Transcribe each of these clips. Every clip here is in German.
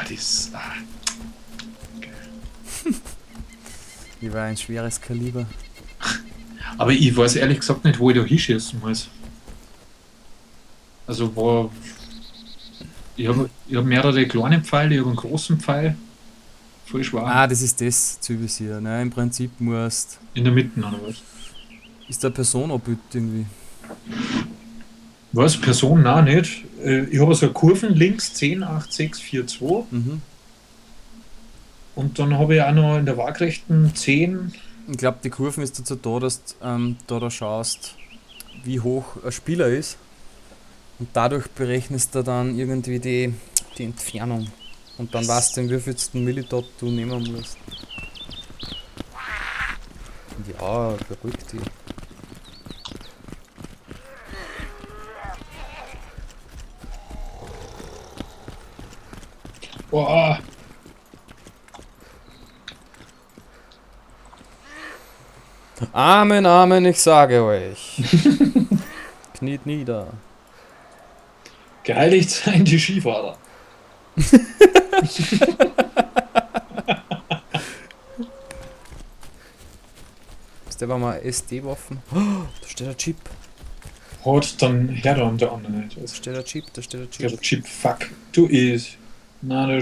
das. Geil. Die war ein schweres Kaliber. Aber ich weiß ehrlich gesagt nicht, wo ich da hinschießen muss. Also, ich hab mehrere kleine Pfeile, ich habe einen großen Pfeil. Voll schwer. Ah, das ist das Zübisier. Ne? Im Prinzip musst. In der Mitte, oder was? Ist der Person abbild irgendwie. Was? Person? Nein, nicht. Ich habe so Kurven links 10, 8, 6, 4, 2. Mhm. Und dann habe ich auch noch in der Waagrechten 10. Ich glaube, die Kurven ist dazu da, dass du da schaust, wie hoch ein Spieler ist. Und dadurch berechnest du dann irgendwie die Entfernung. Und dann weißt du, in wievielsten Millidot du nehmen musst. Ja, beruhig dich. Boah. Amen, Amen, ich sage euch. Kniet nieder. Geheiligt seien die Skifahrer. Ist der war mal SD-Waffen? Oh, da steht ein Chip. Hat dann her da und der andere nicht. Da Also, steht ein Chip, da steht ein der Chip. Chip, fuck. Du ist. Na,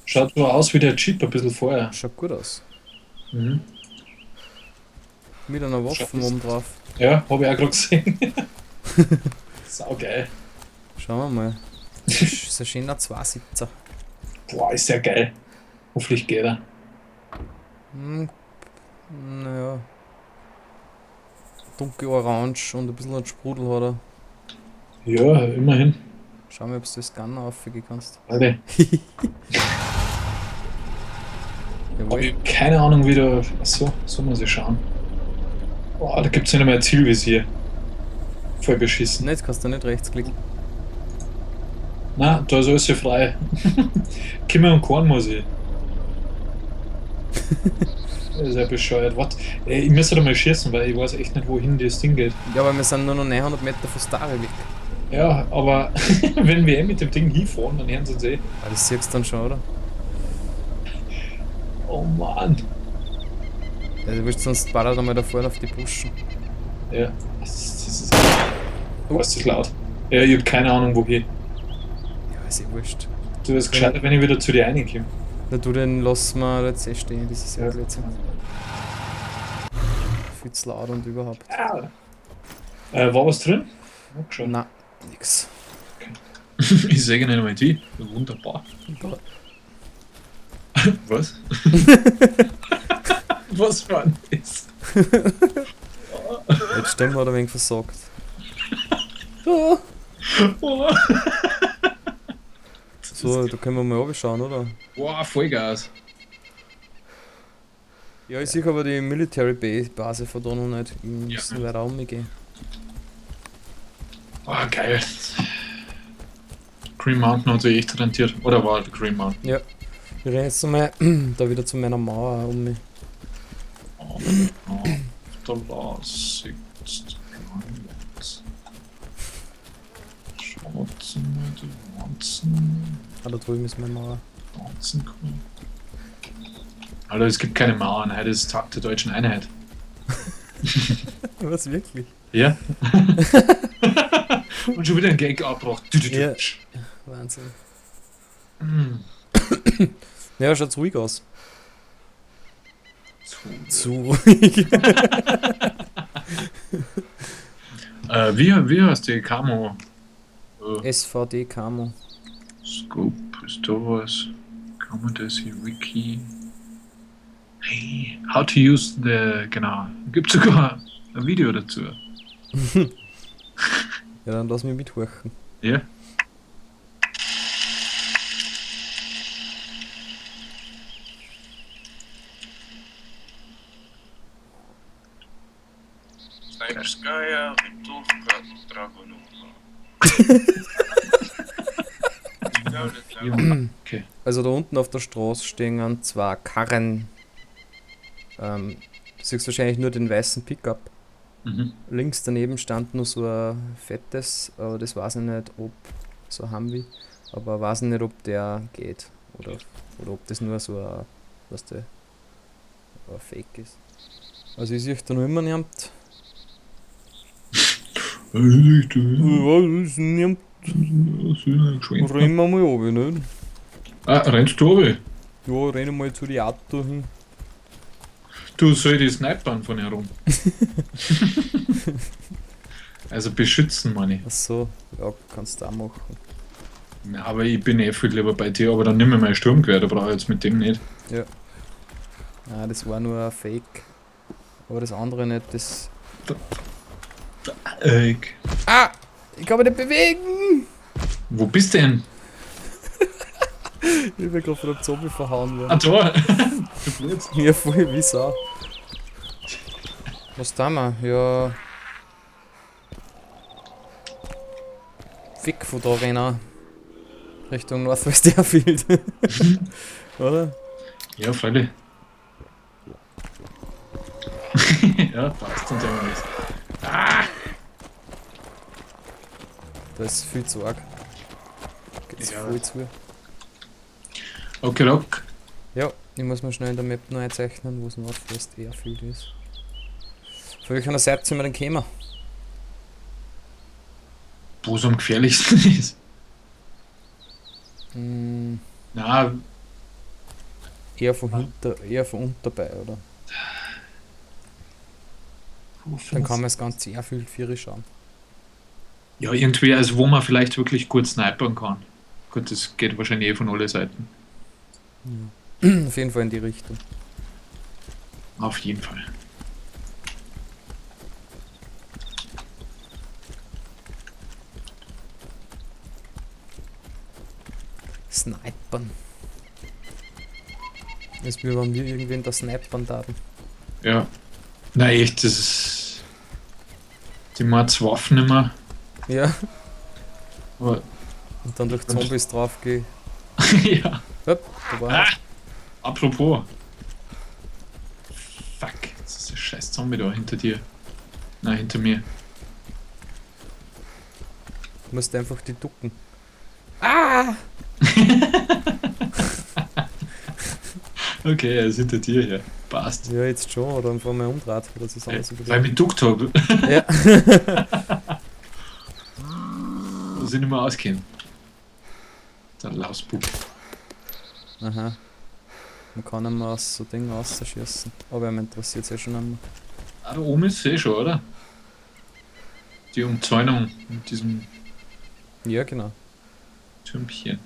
schaut so aus wie der Chip ein bisschen vorher. Schaut gut aus. Mhm. Mit einer Waffe Schaut das- oben drauf. Ja, habe ich auch gerade gesehen. Sau geil. Schauen wir mal. Das ist ein schöner 217. Boah, ist ja geil. Hoffentlich geht er. Hm, naja. Dunkelorange und ein bisschen ein Sprudel hat er. Ja, immerhin. Schau mal, ob du das Gunner aufgehen kannst. Alter, habe Jawohl. ich keine Ahnung, wie da. Achso, so muss ich schauen. Boah, da gibt es nicht einmal ein Zielvisier. Voll beschissen. Jetzt kannst du nicht rechts klicken. Na, da ist alles ja frei. Kimmer und Korn muss ich. Das ist ja bescheuert. Was? Ey, ich müsste da mal schießen, weil ich weiß echt nicht, wohin das Ding geht. Ja, aber wir sind nur noch 900 Meter von Stare weg. Ja, aber wenn wir mit dem Ding hinfahren, dann hören sie uns eh. Ah, das siehst du dann schon, oder? Oh Mann. Ja, du willst sonst ballert einmal da vorne auf die Buschen. Ja, das ist. Oh, ist das laut? Ja, ich hab keine Ahnung, wohin. Ja, ist eh wurscht. Du wirst gescheiter, wenn ich wieder zu dir reinkomme. Na du, den lassen wir jetzt eh stehen, das ist ja Ja. Blödsinn. Viel zu laut und überhaupt. Ah. War was drin? Schon. Na, nix. Ich sehe nicht einmal die. Wunderbar. Was? Was war denn das? Jetzt stimmt, hat er ein wenig versagt. So, Oh. so, da können wir mal anschauen, oder? Boah, Vollgas. Ja, ich sehe aber die Military Base von da noch nicht. Wir müssen weiter umgehen. Oh, geil. Green Mountain hat sich echt rentiert. Oder war der Green Mountain? Ja. Wir rennen jetzt mal da wieder zu meiner Mauer um mich. Oh, da sitzt Schaut mal, die Wanzen. Ah, da drüben ist meine Mauer. Wanzenkorn. Alter, es gibt keine Mauern, heute ist Tag der deutschen Einheit. Was, wirklich? Ja. Und schon wieder ein Gag abgebracht. Ja. Wahnsinn. Mm. Ja, schaut's ruhig aus. Zu ruhig. Wie heißt die Camo? SVD Camo. Scope, ist da was? Kann man das hier? Wiki? Hey, how to use the. Genau. Gibt sogar ein Video dazu. Ja, dann lass mich mithorchen. Ja? Снайперская винтовка Драгунова. Okay. Also da unten auf der Straße stehen zwei Karren. Du siehst wahrscheinlich nur den weißen Pickup. Mhm. Links daneben stand nur so ein fettes, aber das weiß ich nicht, ob so haben wir. Aber weiß nicht, ob der geht. Oder ob das nur so ein, was der, ein Fake ist. Also ich sehe da noch immer niemand. Was ist denn niemand? Rennen wir mal runter, nicht? Rennst du runter? Ja, rennen mal zu die Auto hin. Du soll die snipern von herum. Also beschützen, meine ich. Ach so, ja, kannst du auch machen. Ja, aber ich bin eh viel lieber bei dir, aber dann nimm mir mein Sturmgewehr, da brauche ich jetzt mit dem nicht. Ja. Nein, das war nur ein Fake. Aber das andere nicht, das. Ah! Ich kann mich nicht bewegen! Wo bist du denn? Ich bin gerade von einem Zombie verhauen Ah, worden. da! Du blödst. Ja, voll wie Sau. Was tun wir? Ja. Fick von da rennen. Richtung Northwest Airfield. Oder? Ja, freilich. Ja, passt und der ist. Das ist viel zu arg. Geht's Ja. voll zu. Okay, Rock. Ja, ich muss mir schnell in der Map neu zeichnen, wo es Northwest Airfield ist. Von welcher Seite sind wir denn gekommen? Wo es am gefährlichsten ist. Hm, Na, eher von hinter, eher von unten dabei, oder? Dann kann man das ganze Airfield 4 schauen. ja, irgendwie, also wo man vielleicht wirklich gut snipern kann. Gut, das geht wahrscheinlich eh von alle Seiten. Auf jeden Fall in die Richtung. Auf jeden Fall. Snipern. Als wir waren wir irgendwen da snipern daten. Ja. Na echt, das ist. Die Mordswaffen immer. Ja, Aber, und dann durch Zombies draufgehen. ja. Hopp, da war er. Apropos. Fuck, das ist der scheiß Zombie da hinter dir. Nein, hinter mir. Du musst einfach die ducken. Ah! Okay, er ist hinter dir her. Passt. Ja, jetzt schon, oder einfach mal umdreht, dass ich es anders Weil ich mich duckt habe. Ja. Dass ich nicht mehr auskennen. Der Lausbub. Aha. Man kann ihn mal aus so Dingen rausschießen. Aber er interessiert es ja schon einmal. Ah, da oben ist es eh schon, oder? Die Umzäunung mit diesem Ja, genau. Türmchen.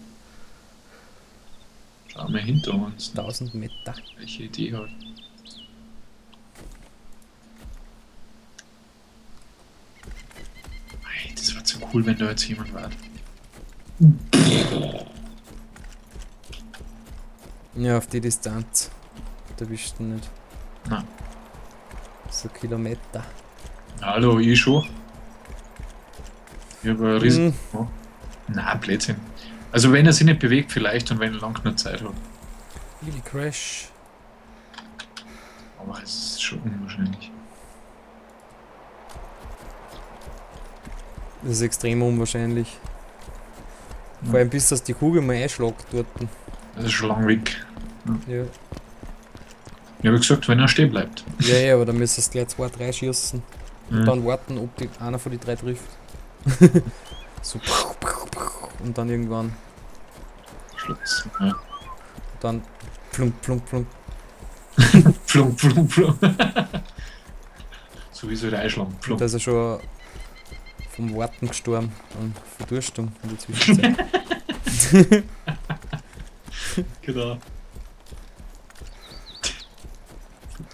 Schau mal hinter uns, 1000 Meter. welche Idee hat. Ey, das war zu cool, wenn da jetzt jemand war. Ja, auf die Distanz. Da bist du nicht. Nein. So Kilometer. Hallo, ich schon. Ich habe einen riesen. Hm. Oh. Na, Blödsinn. Also wenn er sich nicht bewegt vielleicht und wenn er lang genug Zeit hat. Really Crash. Aber es ist schon unwahrscheinlich. Das ist extrem unwahrscheinlich. Vor allem bis das die Kugel mal einschlägt dort. Das ist schon lang weg. Ja. Ich habe gesagt, wenn er stehen bleibt. Ja, ja, aber dann müsstest du gleich 2, 3 schießen. Und Mhm. dann warten, ob die, einer von den 3 trifft. So. Und dann irgendwann. Schluss. Ja. Dann plump, plump, plump. Flum, flum, flum. So wie so der Einschlagen. Und Flum. da ist er schon vom Warten gestorben. Und Verdurstung in der Zwischenzeit. Genau.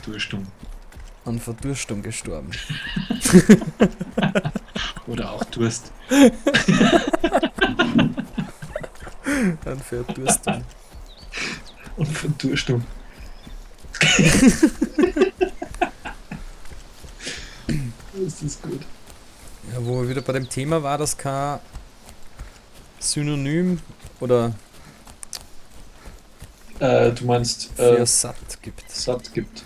Durstum. An Verdurstung gestorben. Oder auch Durst. An Verdurstung. Und von Durstum. Das ist gut. Ja, wo wir wieder bei dem Thema war, dass kein Synonym oder Du meinst, für satt gibt. satt gibt.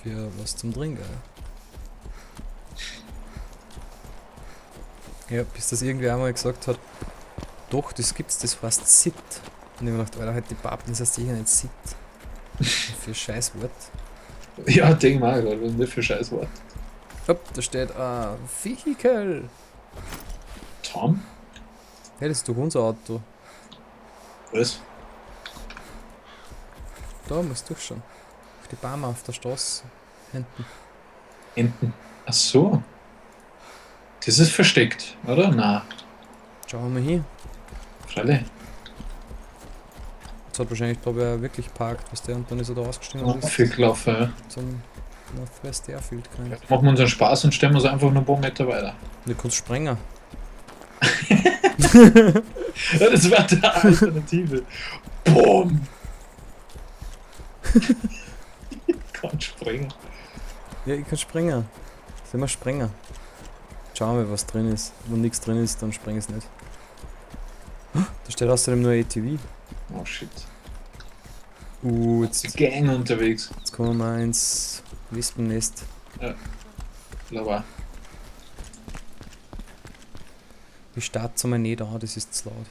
Für was zum Trinken. Ja, bis das irgendwer einmal gesagt hat, Doch, das gibt's, das heißt Sit. Und ich hab mir gedacht, Alter, halt die Pappen, das heißt sicher nicht Sit. Für scheiß Wort. Ja, denk mal, was ist das für scheiß Wort? Hopp, da steht Vehicle. Tom? Hey, das ist doch unser Auto. Was? Da musst du schon. Auf die Bäume auf der Straße. Hinten. Enten. Ach so. Das ist versteckt, oder? Na, Schauen wir mal hin. freilich. Jetzt hat wahrscheinlich, glaube ich, wirklich geparkt, was der, und dann ist er da ausgestiegen und ist Viel gelaufen, ja. zum Northwest Airfield gegangen. Machen wir unseren Spaß und stellen uns einfach nur ein paar Meter weiter. Du kannst sprengen. Ja, das wäre die Alternative. Boom! Ich kann springen. Ja, ich kann springen. Sollen wir springen? Schauen wir, was drin ist. Wenn nichts drin ist, dann spring ich es nicht. Da steht außerdem nur ATV. Oh shit. Jetzt, Gang unterwegs. jetzt kommen wir mal ins Wispennest. Aber Ich starte mal nicht an, das ist zu laut.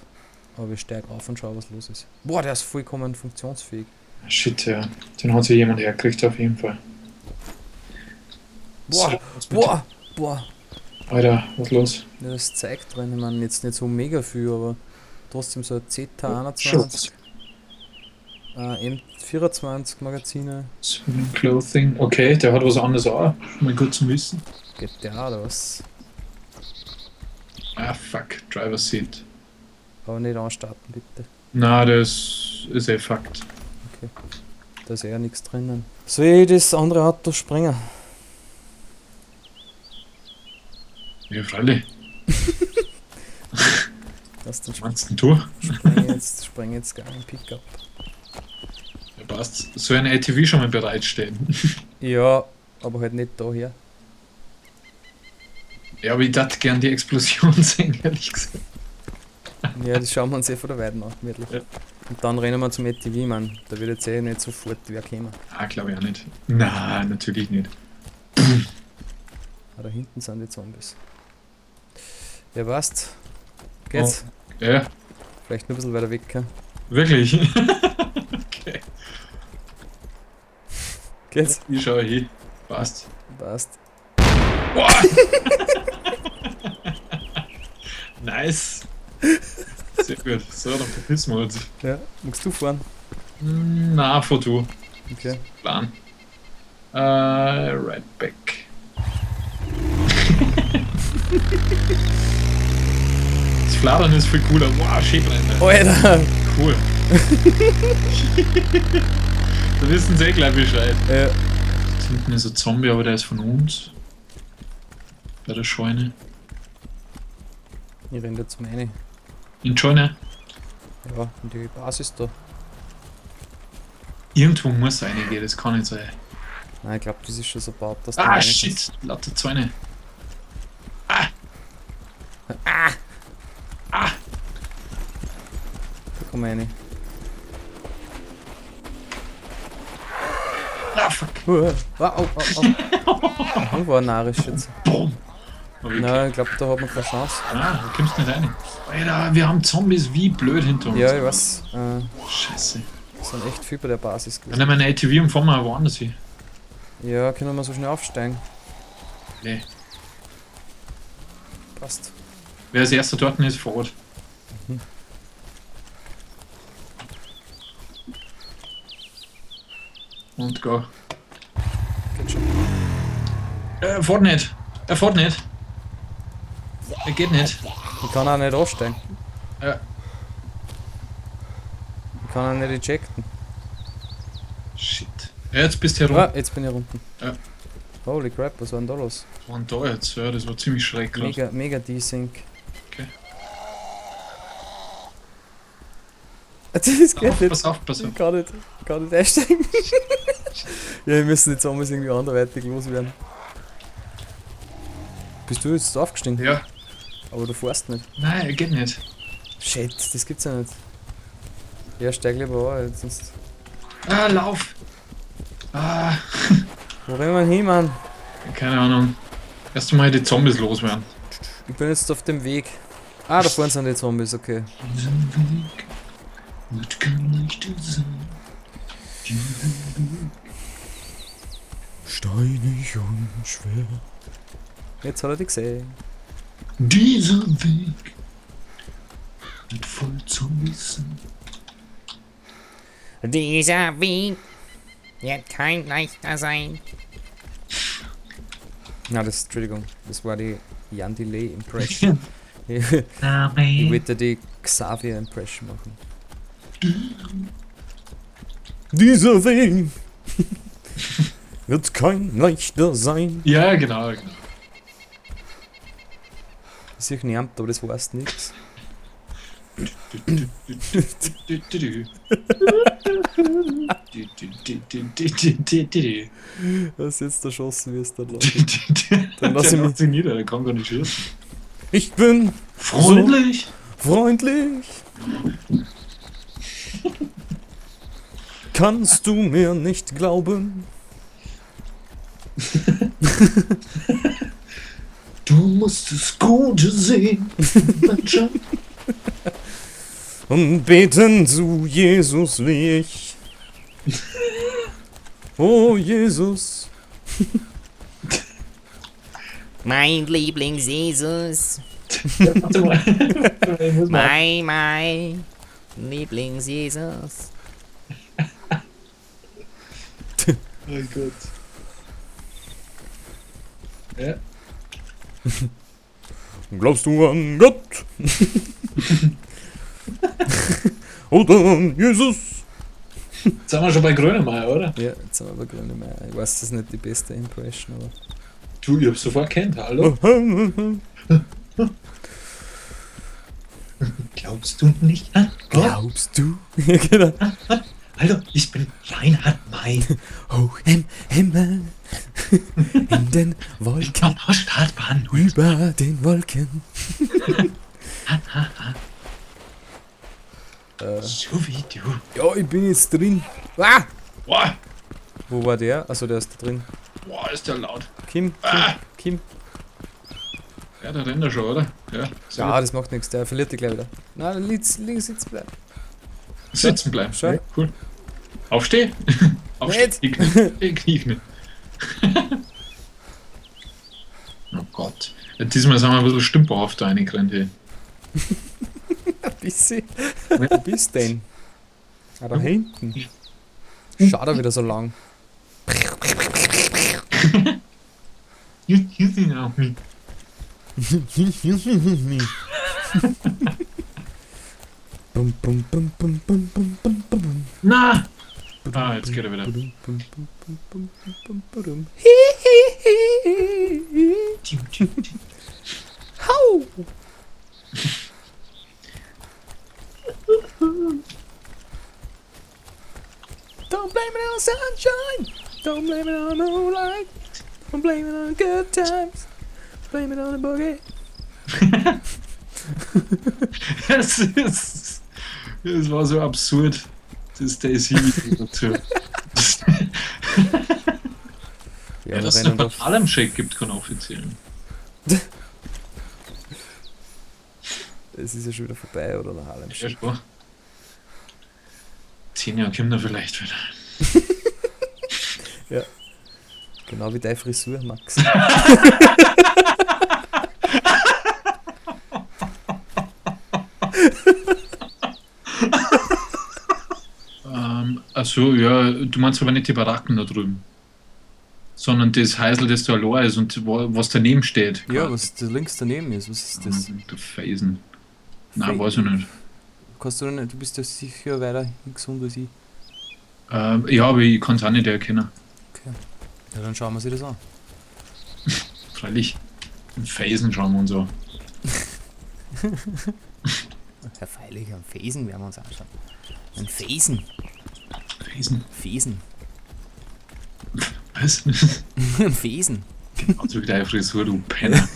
Aber ich steige auf und schaue, was los ist. Boah, der ist vollkommen funktionsfähig. shit, ja. Den hat sich jemand hergekriegt auf jeden Fall. Boah, So, was mit- boah. Alter, was los? Ja, das zeigt drin, ich meine, jetzt nicht so mega viel, aber trotzdem so ein Z21. Schutz. M24 Magazine. Swimming Clothing. Okay, der hat was anderes auch. Mal gut zum Wissen. GTA oder was? Ah, fuck. Driver Seat. Aber nicht anstarten, bitte. Na, das ist eh Fakt. Da ist ja nichts drinnen. Soll ich das andere Auto sprengen? Ja, freilich. Lass den Was meinst denn du? spreng jetzt gar einen Pickup. Ja, passt. So ein ATV schon mal bereitstehen. Ja, aber halt nicht daher. Ja, aber ich dachte gern die Explosion sehen, ehrlich gesagt. Ja, das schauen wir uns eh von der Weide an, gemütlich. Ja. Und dann rennen wir zum ATV, Mann. Da wird jetzt eh nicht sofort wer kommen. Ah, glaube ich auch nicht. Na, natürlich nicht. Ah, da hinten sind die Zombies. Ja, passt. Geht's? Ja, Vielleicht nur ein bisschen weiter weg, gell? wirklich. Okay. Geht's? Ich schaue hin. Passt. Passt. Boah! Nice. Sehr gut. So, dann verpissen wir uns. Ja, magst du fahren? Na, fahr du. Okay. Plan. Right back. Das Fladern ist viel cooler. Wow, Schädlein. Alter! Cool. Da wissen sie eh gleich Bescheid. Ja. Da hinten ist ein Zombie, aber der ist von uns. Bei der Scheune. Ich renne jetzt meine. In die Scheune. Ja, in die Basis da. Irgendwo muss reingehen, das kann nicht sein. Nein, ich glaube, das ist schon so gebaut, dass du Ah, rein shit. Lauter Zäune. kannst. Da komm rein. Ah, fuck. Au. Ich war narrisch jetzt. Boom. Aber ich- Nein, ich glaube, da hat man keine Chance. Ah, du kommst nicht rein. Alter, wir haben Zombies wie blöd hinter uns. Ja, ich weiß. Scheiße. Es sind echt viel bei der Basis Dann gewesen. nehmen wir ein ATV und fahren mal woanders hin. Ja, können wir so schnell aufsteigen. Nee. Passt. Wer als erster dort ist, fährt. Und go. Geht schon. Er fährt nicht. Er fährt nicht. Er geht nicht. Ich kann auch nicht aussteigen. Ja. Ich kann auch nicht ejecten. Shit. Ja, jetzt bist du herum. Ah, jetzt bin ich unten. Ja. Holy crap, was war denn da los? Was war denn da jetzt? Ja, das war ziemlich schräg gerade. Mega Desync. Okay. Das geht nicht. Pass auf, pass auf. Ich kann nicht einsteigen. Ja, wir müssen die Zombies irgendwie anderweitig loswerden. Bist du jetzt aufgestiegen? Ja. Aber du fährst nicht. Nein, er geht nicht. Shit, das gibt's ja nicht. Ja, steig lieber an, jetzt sonst. Ah, lauf. Ah, Wo rennen wir hin, Mann? keine Ahnung. Erst mal die Zombies loswerden. Ich bin jetzt auf dem Weg. Ah, da vorne sind die Zombies, okay. Dieser Weg wird kein leichter sein. Dieser Weg. Steinig und schwer. Jetzt hat er die gesehen. Dieser Weg wird voll Zombies sein. Dieser Weg wird kein leichter sein. Na, Entschuldigung, das war die Jan Delay Impression. Ich Amen. wollte die Xavier Impression machen. Dieser Weg wird kein leichter sein. Ja, genau. Das ist niemand, aber das heißt nichts. Das ist jetzt erschossen, wie es da läuft. Dann lass ich mich. nieder, der kann gar nicht schießen. Ich bin Freundlich. freundlich. Kannst du mir nicht glauben? Du musst das Gute sehen. Mannschaft. Und beten zu Jesus wie ich. Oh Jesus. Mein Lieblings-Jesus. Warte mal. Ich muss mal. Mein Lieblings-Jesus. Oh Gott. Ja. Glaubst du an Gott? Oder an Jesus? Jetzt sind wir schon bei Grönemeyer, oder? Ja, jetzt sind wir bei Grönemeyer. Ich weiß, das ist nicht die beste Impression, aber... Du, ich hab's sofort kennt, hallo? Glaubst du nicht an Gott? Glaubst du? Ja, genau. Hallo, ich bin Reinhard May. Hoch im Himmel, in den Wolken, Auf Startbahn. über den Wolken. So wie du. Ja, ich bin jetzt drin. Ah! Boah, Wo war der? Also der ist da drin. boah, ist der laut. Kim. Ja, da rennt er schon, oder? Ja. So. Ja, das macht nichts, der verliert dich gleich wieder. Nein, links sitzen bleiben. Sitzen bleiben. Schau. Ja, cool. Aufsteh. Aufsteh. Ich knie nicht. Oh Gott. Ja, diesmal sind wir ein bisschen stümperhaft reingerannt hier. Ein bisschen. Wo bist du denn? Ah, da hinten. Schau da wieder so lang. Hier sind auch nicht. Bum, bum, bum, bum, bum, bum, bum, bum. Na! Ah, jetzt geht er wieder. Bum, bum, bum, bum, bum, bum, bum, bum. Hau! Don't blame it on sunshine. Don't blame it on no light. Don't blame it on good times. Blame it on the boogie. Das war so absurd. Das Daisy dazu. Ja, Ja, dass es rennen noch auf. Harlem Shake gibt, kann offiziell. Es ist ja schon wieder vorbei, oder der Harlem Ja, Shake. schon. 10 Jahre kommt er vielleicht wieder. Ja. Genau wie deine Frisur, Max. Achso, ja, du meinst aber nicht die Baracken da drüben. Sondern das Häusl, das da allein ist und was daneben steht. Ja, was da links daneben ist, was ist das? Der Felsen. Nein, weiß ich nicht. Kannst du nicht, du bist ja sicher weiter gesund als ich. Ja, aber ich kann es auch nicht erkennen. Okay. Ja, dann schauen wir sich das an. Freilich. Ein Felsen schauen wir uns an. Herr Feilig, einen Fesen werden wir uns anschauen. Ein Fesen. Felsen? Fesen. Was? Ein Fesen. Also wie deine Frisur, du Penner.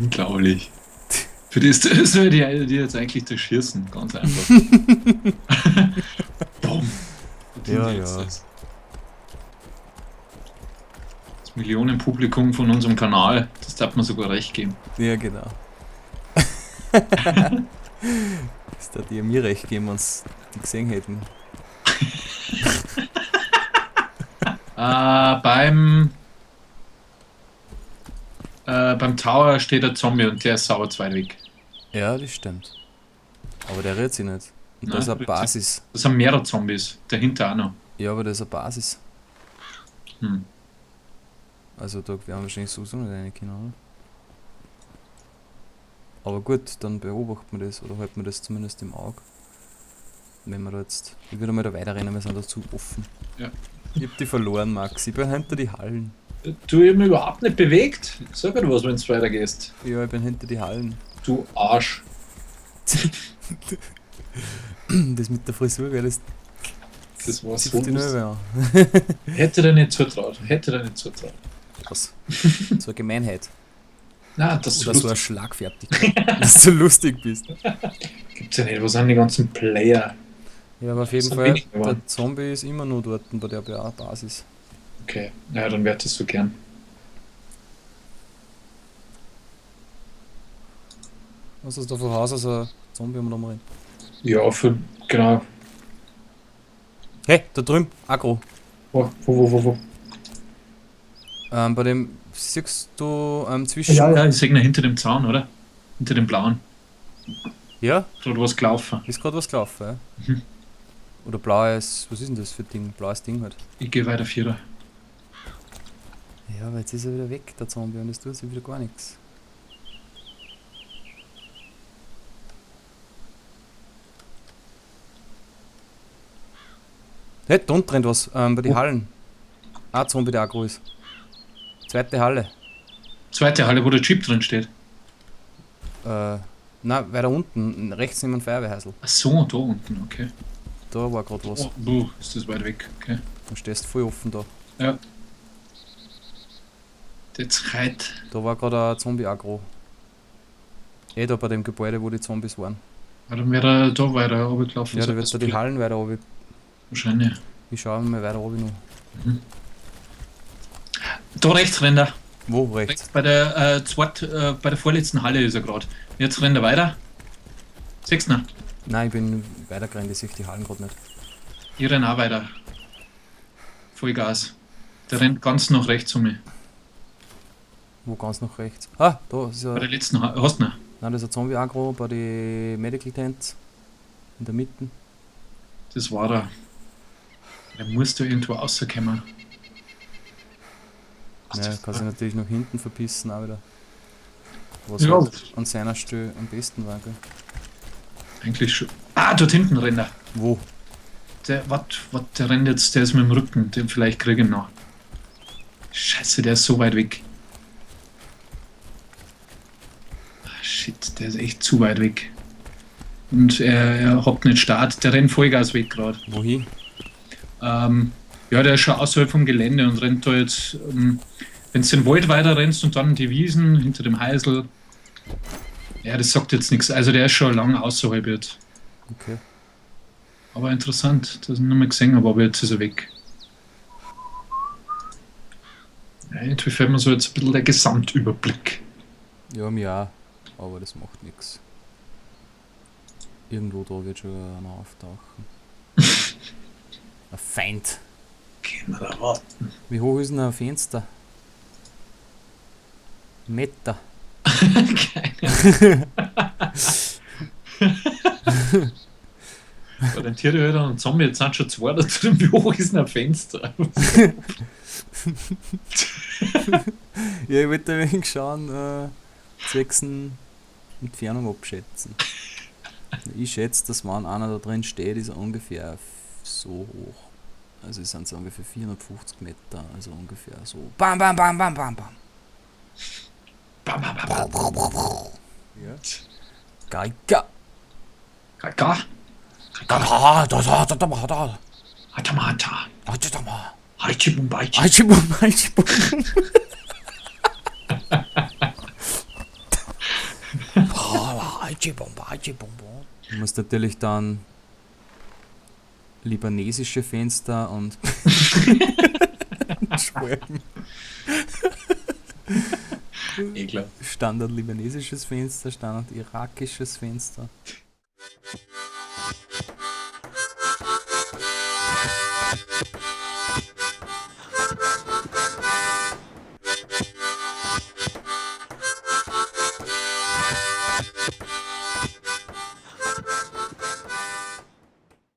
Unglaublich. Für das soll die jetzt eigentlich das schießen, ganz einfach. Bumm. Ja, Jetzt ja. Das Millionenpublikum von unserem Kanal, das Das darf man sogar recht geben. Ja, genau. Das hat ihr mir recht geben, wenn sie die gesehen hätten. Beim Tower steht ein Zombie und der ist sauber zu weit weg. Ja, das stimmt. Aber der rührt sich nicht. Und da Nein, ist eine rührt sich. Basis. Das sind mehrere Zombies. Dahinter auch noch. Ja, aber da ist eine Basis. Hm. Also da werden wir wahrscheinlich sowieso nicht rein können, oder? Aber gut, dann beobachten wir das oder halten wir das zumindest im Auge. Wenn wir da jetzt. Ich würde mal da weiterrennen, wir sind da zu offen. Ja. Ich hab die verloren, Max. Ich bin hinter die Hallen. Du, ich hab mich überhaupt nicht bewegt. Sag mir was, wenn du weitergehst. Ja, ich bin hinter die Hallen. Du Arsch. Das mit der Frisur, gell, das Das war so zieht die lustig. Nöbe an. Hätte dir nicht zutraut. Was? So eine Gemeinheit. Nein, das ist Oder so eine lustig. Schlagfertigkeit. Dass du lustig bist. Gibt's ja nicht. Wo sind die ganzen Player? Ja, aber auf jeden sind Fall, wenig der geworden. Zombie ist immer noch dort bei der Basis. Okay, ja, dann werde ich so gern. Was ist da von Haus aus ein Zombie um rumrennen? Ja, genau. Hey, da drüben, Agro. Wo? Bei dem siehst du zwischen. Ja, ich sehe ihn hinter dem Zaun, oder? Hinter dem blauen. Ja, Gerade was gelaufen. ist gerade was gelaufen, ja? Mhm. Oder blaues, was ist denn das für ein Ding? Blaues Ding halt. Ich gehe weiter Vierer. Ja, aber jetzt ist er wieder weg, der Zombie, und es tut sich wieder gar nichts. Hey, da unten rennt was, bei den Wo? Hallen. Ein Zombie, der Agro ist. Zweite Halle. Zweite Halle, wo der Chip drin steht. Nein, weiter unten, rechts neben dem Feuerwehrhäusl. Ach so, da unten, okay. Da war gerade was. Oh, ist das weit weg, okay. Du stehst voll offen da. Ja. Jetzt reit. Da war gerade ein Zombie-Agro. Da bei dem Gebäude, wo die Zombies waren. Dann wäre er da weiter runtergelaufen. Ja, da wird da die Hallen weiter runter. Wahrscheinlich. Ich schaue mal weiter runter noch. Da rechts rennt er. Wo? Rechts? Rechts bei der, bei der vorletzten Halle ist er gerade. Jetzt rennt er weiter. Siehst du ihn? Nein, ich bin weitergerannt, ich sehe die Hallen gerade nicht. Ich renn auch weiter. Vollgas. Der rennt ganz nach rechts um mich. Wo ganz nach rechts? Ah, da ist Bei ja. der letzten Halle. Hast du ihn? Nein, das ist ein Zombie-Agro bei den Medical Tents. In der Mitte. Das war er. Der muss da irgendwo rauskommen. Ja, kann sich natürlich nach hinten verpissen auch wieder. Was Ja. halt an seiner Stelle am besten war, gell? Eigentlich schon. Ah, dort hinten rennt er. Wo? Der rennt jetzt, der ist mit dem Rücken. Den vielleicht kriege ich ihn noch. Scheiße, der ist so weit weg. Ah, shit, der ist echt zu weit weg. Und er hockt nicht Start. Der rennt Vollgas weg gerade. Wohin? Ja, der ist schon außerhalb vom Gelände und rennt da jetzt, wenn du den Wald weiter rennst und dann die Wiesen hinter dem Heisel. Ja, das sagt jetzt nichts. Also der ist schon lange außerhalb jetzt. Okay. Aber interessant, das habe ich noch mal gesehen, aber jetzt ist er weg. Ja, irgendwie fällt mir so jetzt ein bisschen der Gesamtüberblick. Ja, mir auch. Aber das macht nichts. Irgendwo da wird schon einer auftauchen. Ein Feind. Können wir da warten? Wie hoch ist denn ein Fenster? Meter. Orientiere halt an einen Zombie, jetzt sind schon zwei da drin. Wie hoch ist denn ein Fenster? Ja, ich wollte ein wenig schauen, zwecks Entfernung abschätzen. Ich schätze, dass wenn einer da drin steht, ist er ungefähr so hoch. Also es sind so ungefähr 450 Meter, also ungefähr so. Bam, bam, bam, bam, bam, bam. Bam, bam, bam, bam. Ja. Geiger. Gaga. Da. Hatamata. Warte doch mal. Haichibumbachi. Aichibum. Du musst natürlich dann libanesische Fenster und Schwalben. Ekelhaft. Standard libanesisches Fenster, Standard irakisches Fenster.